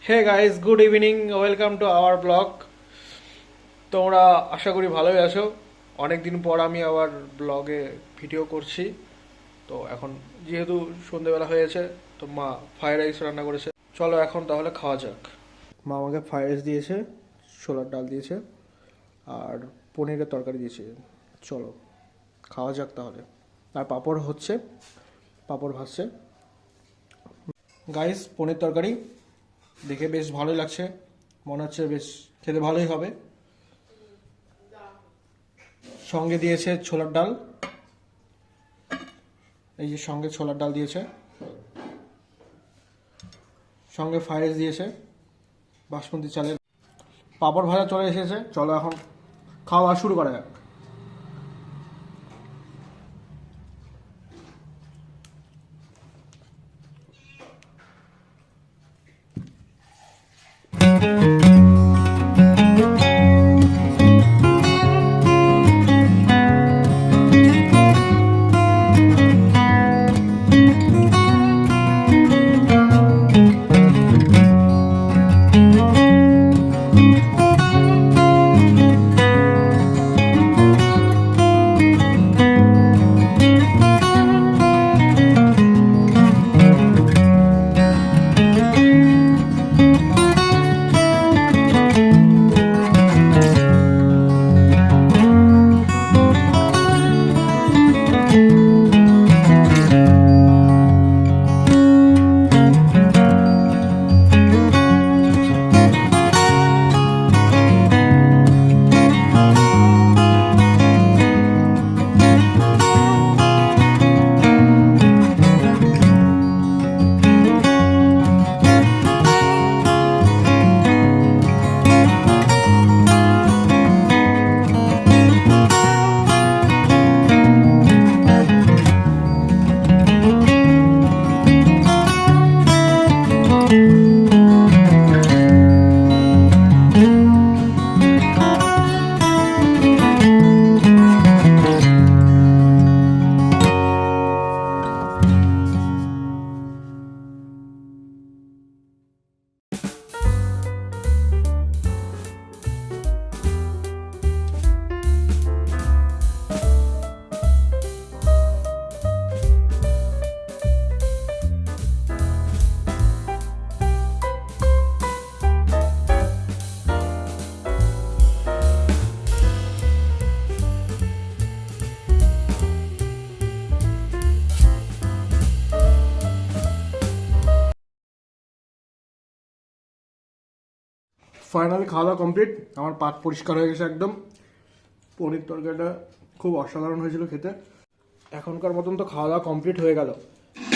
Hey guys, good evening, welcome to our blog. তোমরা আশা করি ভালোই আছো। অনেক দিন পর আমি আবার ব্লগে ভিডিও করছি। তো এখন যেহেতু সন্ধেবেলা হয়েছে, তো মা ফ্রাইড রাইস রান্না করেছে। চলো এখন তাহলে খাওয়া যাক। মা আমাকে ফ্রাইড রাইস দিয়েছে, ছোলার ডাল দিয়েছে, আর পনিরের তরকারি দিয়েছে। চলো খাওয়া যাক তাহলে। আর পাঁপড় হচ্ছে, পাঁপড় ভাজছে। গাইস, পনির তরকারি দেখে বেশ ভালোই লাগছে, মনে হচ্ছে বেশ খেতে ভালোই হবে। সঙ্গে দিয়েছে ছোলার ডাল, এই যে সঙ্গে ছোলার ডাল দিয়েছে, সঙ্গে ফ্রাইড রাইস দিয়েছে বাসমতি চালের। পাঁপড় ভাজা চলে এসেছে, চলো এখন খাওয়া শুরু করা যাক। ফাইনালি খাওয়া দাওয়া কমপ্লিট, আমার পাত পরিষ্কার হয়ে গেছে একদম। পনির তরকারিটা খুব অসাধারণ হয়েছিল খেতে। এখনকার মতন তো খাওয়া দাওয়া কমপ্লিট হয়ে গেল,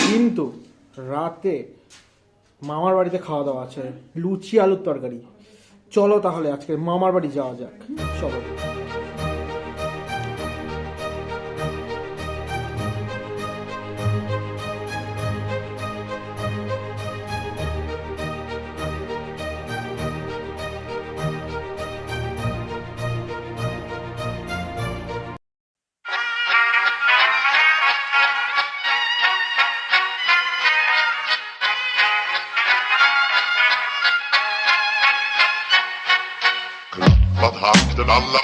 কিন্তু রাতে মামার বাড়িতে খাওয়া দাওয়া আছে, লুচি আলুর তরকারি। চলো তাহলে আজকে মামার বাড়ি যাওয়া যাক, চলো। Klappat hatten alla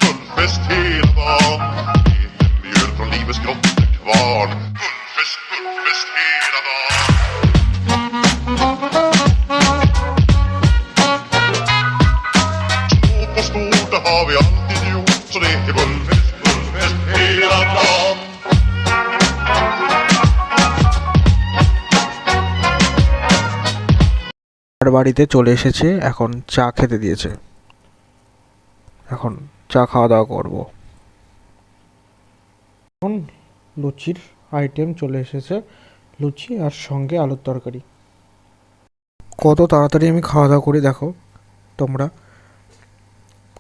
Gullfest hela dagen. Eten mjöl från livets grottekvarn. Gullfest hela dagen. Stort och stort, det har vi alltid gjort. Så det är gullfest hela dagen. আর বাড়িতে চলে এসেছে, এখন চা খেতে দিয়েছে। এখন চা খাওয়া দাওয়া করবো। এখন লুচির আইটেম চলে এসেছে, লুচি আর সঙ্গে আলুর তরকারি। কত তাড়াতাড়ি আমি খাওয়া দাওয়া করি দেখো তোমরা,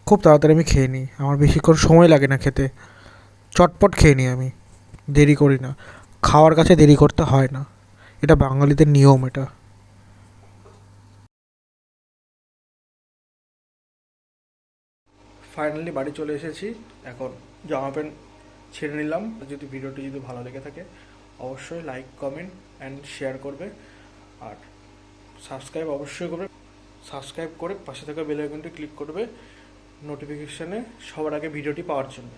খুব তাড়াতাড়ি আমি খেয়ে নিই, আমার বেশিক্ষণ সময় লাগে না খেতে। চটপট খেয়ে নিই আমি, দেরি করি না। খাওয়ার কাছে দেরি করতে হয় না, এটা বাঙালিদের নিয়ম। এটা ফাইনালি বাড়ি চলে এসেছি, এখন জামা প্যান্ট ছেড়ে নিলাম। যদি ভিডিওটি ভালো লেগে থাকে অবশ্যই লাইক, কমেন্ট অ্যান্ড শেয়ার করবে। আর সাবস্ক্রাইব অবশ্যই করবে, সাবস্ক্রাইব করে পাশে থাকা বেল আইকনটি ক্লিক করবে নোটিফিকেশানে সবার আগে ভিডিওটি পাওয়ার জন্য।